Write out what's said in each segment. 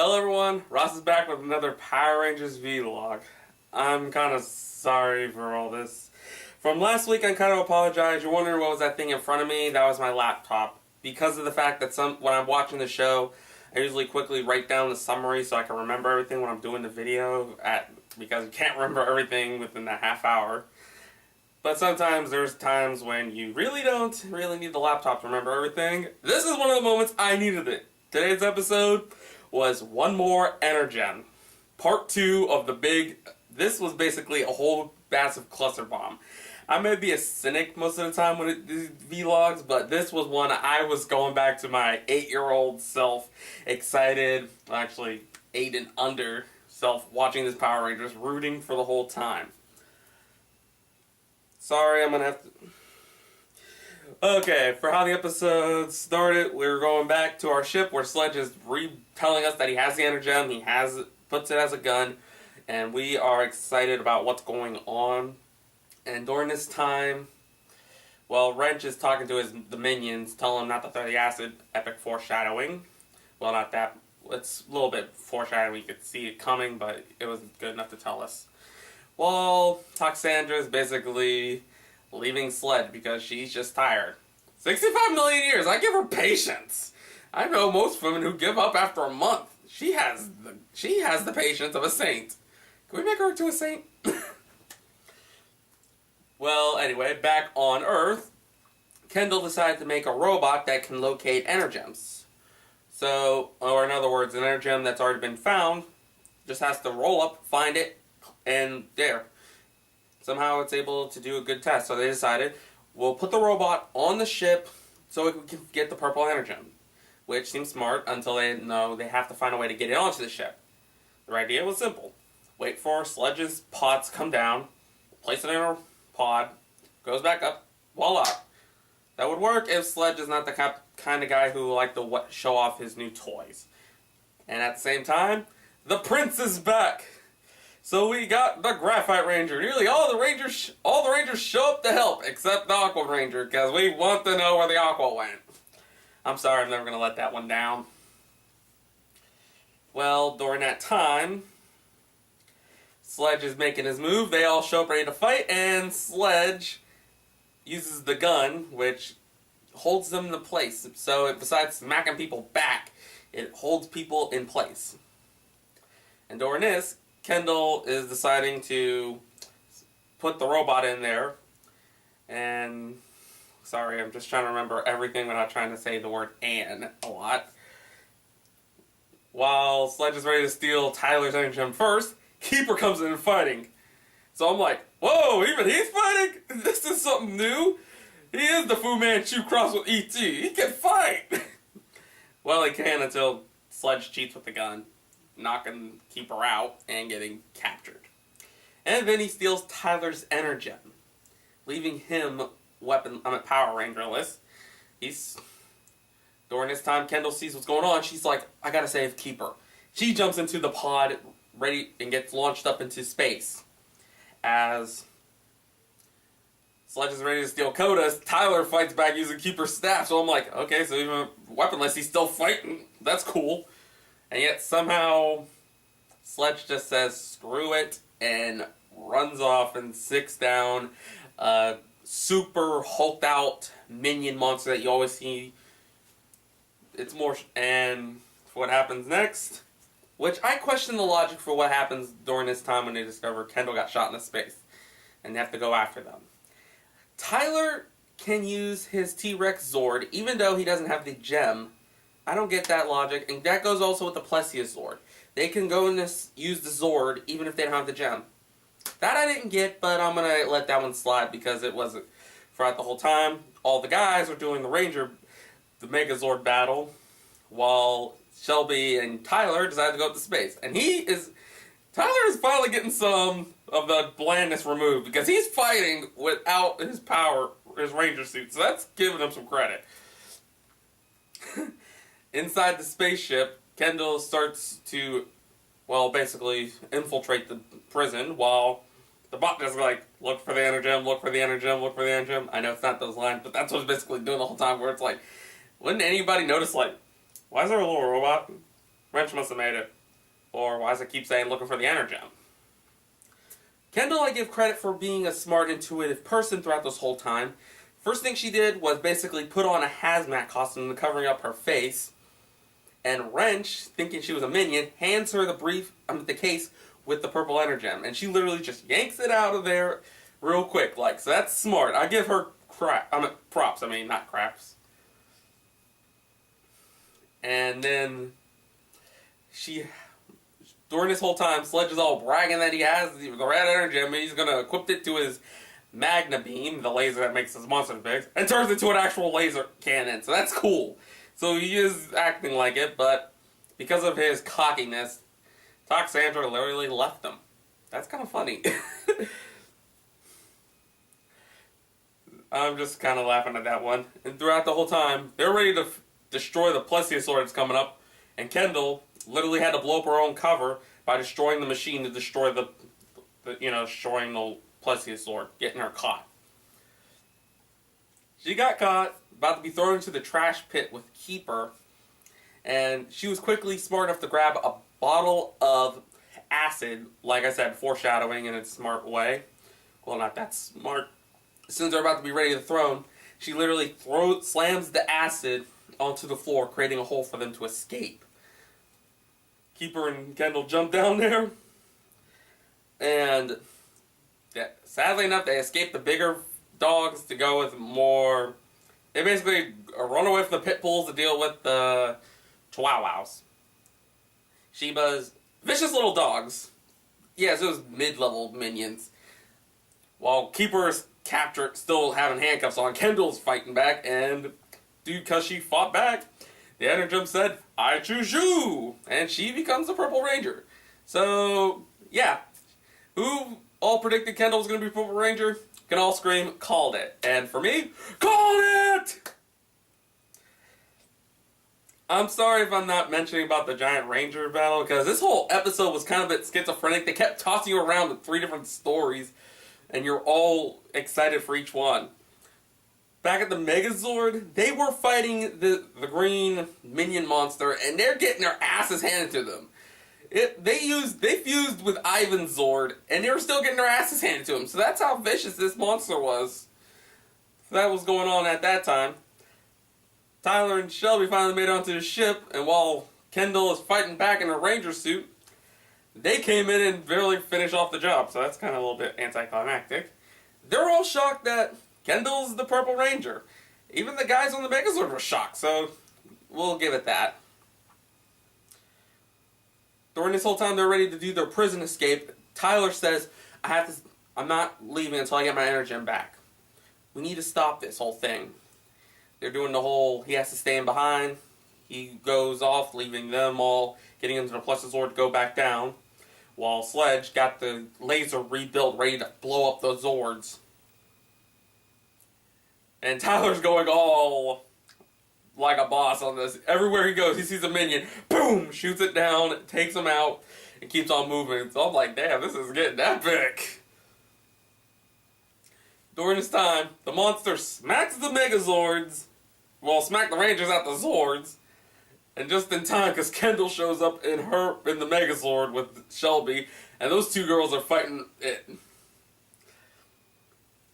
Hello everyone, Ross is back with another Power Rangers vlog. I'm kind of sorry for all this. From last week I kind of apologize. You're wondering what was that thing in front of me? That was my laptop. Because of the fact that when I'm watching the show, I usually quickly write down the summary so I can remember everything when I'm doing the video, because you can't remember everything within that half hour. But sometimes there's times when you don't really need the laptop to remember everything. This is one of the moments I needed it. Today's episode was one more Energem. Part 2 of the big... This was basically a whole massive cluster bomb. I may be a cynic most of the time when these vlogs, but this was one I was going back to my 8-year-old self, excited, actually 8 and under self, watching this Power Rangers, rooting for the whole time. Sorry, I'm gonna have to... Okay, for how the episode started, we're going back to our ship where Sledge is telling us that he has the Energem, puts it as a gun, and we are excited about what's going on. And during this time, well, Wrench is talking to the minions, telling them not to throw the acid, epic foreshadowing. Well, not that, it's a little bit foreshadowing, we could see it coming, but it wasn't good enough to tell us. Well, Toxandra is basically leaving Sledge because she's just tired. 65 million years, I give her patience. I know most women who give up after a month. She has the patience of a saint. Can we make her into a saint? Well, anyway, back on Earth, Kendall decided to make a robot that can locate Energems. So, or in other words, an Energem that's already been found just has to roll up, find it, and there. Somehow it's able to do a good test. So they decided, we'll put the robot on the ship so we can get the purple Energem. Which seems smart until they know they have to find a way to get it onto the ship. Their idea was simple. Wait for Sledge's pods to come down, place it in a pod, goes back up, voila. That would work if Sledge is not the kind of guy who like to show off his new toys. And at the same time, the prince is back. So we got the Graphite Ranger. Nearly all the Rangers show up to help, except the Aqua Ranger, because we want to know where the Aqua went. I'm sorry, I'm never going to let that one down. Well, during that time, Sledge is making his move. They all show up ready to fight, and Sledge uses the gun, which holds them in place. So besides smacking people back, it holds people in place. And during this, Kendall is deciding to put the robot in there, and sorry, I'm just trying to remember everything without trying to say the word "and" a lot. While Sledge is ready to steal Tyler's Energem first, Keeper comes in and fighting. So I'm like, whoa, even he's fighting? This is something new. He is the Fu Manchu crossed with E.T. He can fight. Well, he can until Sledge cheats with the gun, knocking Keeper out and getting captured. And then he steals Tyler's Energem, leaving him Power Rangerless. During this time, Kendall sees what's going on. She's like, I gotta save Keeper. She jumps into the pod, ready, and gets launched up into space. As Sledge is ready to steal Koda's, Tyler fights back using Keeper's staff. So I'm like, okay, so even weaponless, he's still fighting. That's cool. And yet somehow Sledge just says screw it and runs off and sicks down a super hulked out minion monster that you always see. It's more, and what happens next, which I question the logic for what happens during this time when they discover Kendall got shot into space and they have to go after them. Tyler can use his T-Rex Zord even though he doesn't have the gem. I don't get that logic, and that goes also with the Plessia Zord. They can go and use the Zord even if they don't have the gem. That I didn't get, but I'm going to let that one slide because it wasn't throughout the whole time. All the guys were doing the Megazord battle, while Shelby and Tyler decided to go up to space. And Tyler is finally getting some of the blandness removed because he's fighting without his Ranger suit. So that's giving him some credit. Inside the spaceship, Kendall starts to, well, basically infiltrate the prison while the bot is like, look for the Energem, look for the Energem, look for the Energem. I know it's not those lines, but that's what it's basically doing the whole time, where it's like, wouldn't anybody notice, like, why is there a little robot Wrench must have made it. Or why does it keep saying looking for the Energem? Kendall, I give credit for being a smart, intuitive person throughout this whole time. First thing she did was basically put on a hazmat costume covering up her face. And Wrench, thinking she was a minion, hands her the case with the purple Energem. And she literally just yanks it out of there real quick. Like, so that's smart. I give her props. Not craps. And then during this whole time, Sledge is all bragging that he has the red Energem and he's going to equip it to his Magna Beam, the laser that makes his monster big, and turns it into an actual laser cannon. So that's cool. So he is acting like it, but because of his cockiness, Toxandra literally left him. That's kind of funny. I'm just kind of laughing at that one. And throughout the whole time, they're ready to destroy the plesiosaur that's coming up, and Kendall literally had to blow up her own cover by destroying the machine to destroy destroying the plesiosaur, getting her caught. She got caught, about to be thrown into the trash pit with Keeper, and she was quickly smart enough to grab a bottle of acid, like I said, foreshadowing in a smart way. Well, not that smart. As soon as they're about to be ready to throw, she literally slams the acid onto the floor, creating a hole for them to escape. Keeper and Kendall jump down there, and sadly enough, they escape the bigger dogs to go with more. They basically run away from the pit bulls to deal with the chihuahuas. Shiba's vicious little dogs. Yes, it was mid-level minions. While Keeper's captured, still having handcuffs on, Kendall's fighting back, and because she fought back, the Energem said, "I choose you!" And she becomes the Purple Ranger. So, yeah. Who all predicted Kendall was going to be Purple Ranger? Can all scream, called it. And for me, called it! I'm sorry if I'm not mentioning about the Giant Ranger battle, because this whole episode was kind of a bit schizophrenic. They kept tossing you around with 3 different stories, and you're all excited for each one. Back at the Megazord, they were fighting the green minion monster, and they're getting their asses handed to them. They fused with Ivan's Zord, and they were still getting their asses handed to them. So that's how vicious this monster was. So that was going on at that time. Tyler and Shelby finally made it onto the ship, and while Kendall is fighting back in her ranger suit, they came in and barely finished off the job. So that's kind of a little bit anticlimactic. They're all shocked that Kendall's the Purple Ranger. Even the guys on the Megazord were shocked, so we'll give it that. During this whole time they're ready to do their prison escape, Tyler says, I'm not leaving until I get my Energem back. We need to stop this whole thing. They're doing the whole, he has to stand behind. He goes off, leaving them all, getting into the Plesiosaur to go back down, while Sledge got the laser rebuilt, ready to blow up the Zords. And Tyler's going all like a boss on this. Everywhere he goes, he sees a minion, boom, shoots it down, takes him out, and keeps on moving. So I'm like, damn, this is getting epic. During this time, the monster smacks the Megazords, smack the Rangers at the Zords, and just in time, because Kendall shows up in the Megazord with Shelby, and those 2 girls are fighting it.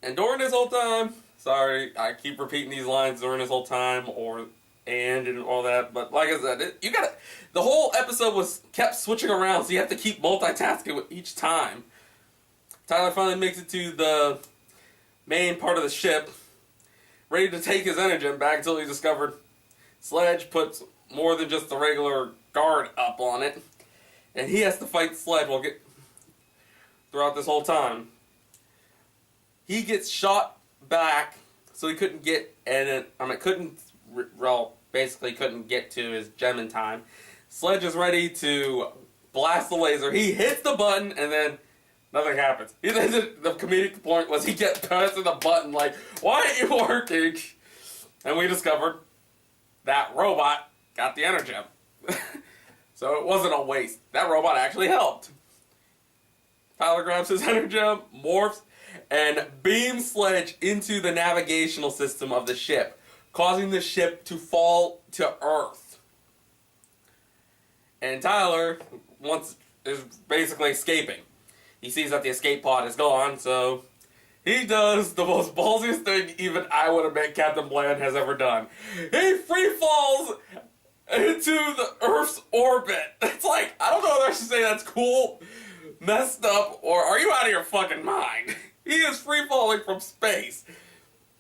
And during this whole time, sorry, I keep repeating these lines during this whole time, and all that, but like I said, the whole episode kept switching around, so you have to keep multitasking with each time. Tyler finally makes it to the main part of the ship, ready to take his Energem back until he discovered Sledge puts more than just the regular guard up on it, and he has to fight Sledge throughout this whole time. He gets shot back, so he couldn't basically couldn't get to his gem in time. Sledge is ready to blast the laser. He hits the button, and then nothing happens. The comedic point was he gets pressing the button like, why ain't you working? And we discovered that robot got the Energem. So it wasn't a waste. That robot actually helped. Tyler grabs his Energem, morphs, and beams Sledge into the navigational system of the ship, causing the ship to fall to Earth. And Tyler is basically escaping. He sees that the escape pod is gone, so he does the most ballsiest thing even I would admit Captain Bland has ever done. He free falls into the Earth's orbit. It's like, I don't know whether I should say that's cool, messed up, or are you out of your fucking mind? He is free falling from space.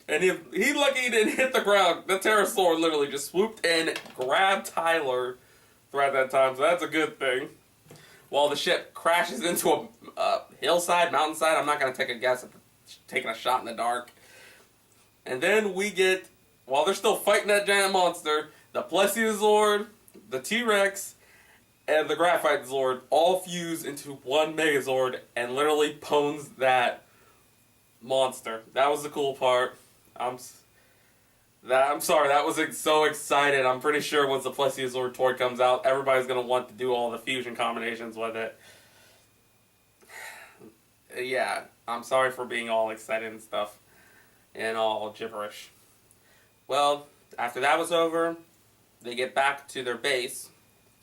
And he lucky he didn't hit the ground. The pterosaur literally just swooped in, grabbed Tyler throughout that time, so that's a good thing. While the ship crashes into a hillside, mountainside, I'm not going to take a guess at taking a shot in the dark. And then we get, while they're still fighting that giant monster, the Plesiosaur, the T-Rex, and the Graphite Zord all fuse into one Megazord and literally pones that monster. That was the cool part. I'm sorry, that was so excited. I'm pretty sure once the Plesiosaur toy comes out, everybody's going to want to do all the fusion combinations with it. Yeah, I'm sorry for being all excited and stuff, and all gibberish. Well, after that was over, they get back to their base.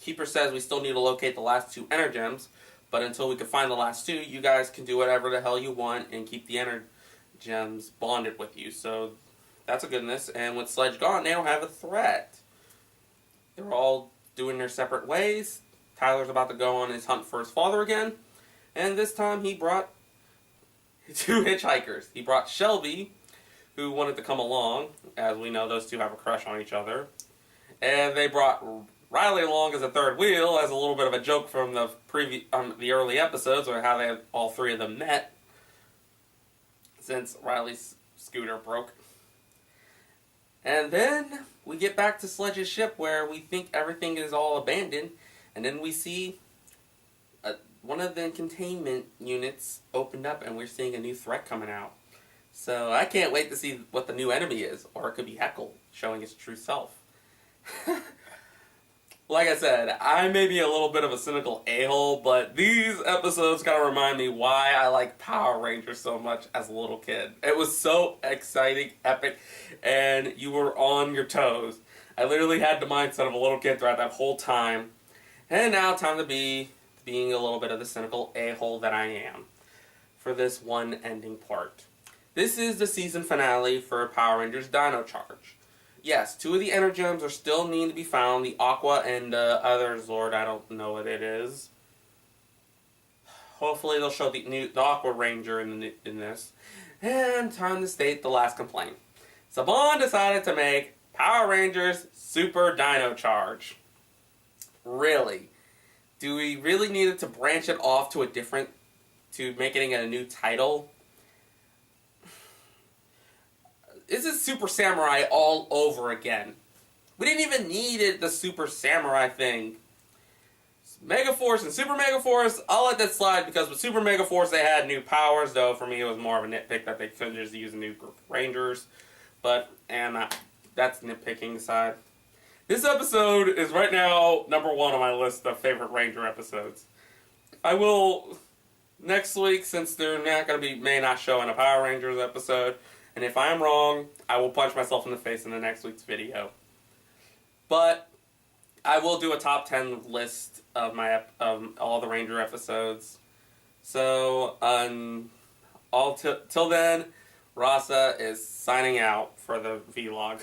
Keeper says we still need to locate the last 2 Energems, but until we can find the last 2, you guys can do whatever the hell you want and keep the Energems bonded with you. So that's a goodness. And with Sledge gone, they don't have a threat. They're all doing their separate ways. Tyler's about to go on his hunt for his father again, and this time he brought 2 hitchhikers. He brought Shelby, who wanted to come along. As we know, those two have a crush on each other. And they brought Riley along as a third wheel, as a little bit of a joke from the the early episodes, or how all 3 of them met, since Riley's scooter broke. And then we get back to Sledge's ship, where we think everything is all abandoned, and then we see one of the containment units opened up, and we're seeing a new threat coming out. So I can't wait to see what the new enemy is, or it could be Heckle, showing its true self. Like I said, I may be a little bit of a cynical a-hole, but these episodes kind of remind me why I like Power Rangers so much as a little kid. It was so exciting, epic, and you were on your toes. I literally had the mindset of a little kid throughout that whole time. And now time to be being a little bit of the cynical a-hole that I am for this one ending part. This is the season finale for Power Rangers Dino Charge. Yes, 2 of the Energems are still need to be found. The Aqua and the other Zord, I don't know what it is. Hopefully they'll show the Aqua Ranger in this. And time to state the last complaint. Saban decided to make Power Rangers Super Dino Charge. Really? Do we really need to branch it off to to make it a new title? This is Super Samurai all over again. We didn't even need the Super Samurai thing. Mega Force and Super Mega Force, I'll let that slide, because with Super Mega Force they had new powers, though for me it was more of a nitpick that they couldn't just use a new group of Rangers. But, and that's nitpicking aside. This episode is right now #1 on my list of favorite Ranger episodes. I will, next week, since they're not going to be, may not show in a Power Rangers episode, and if I'm wrong, I will punch myself in the face in the next week's video. But I will do a top 10 list of all the Ranger episodes. So, till then, Rasa is signing out for the vlog.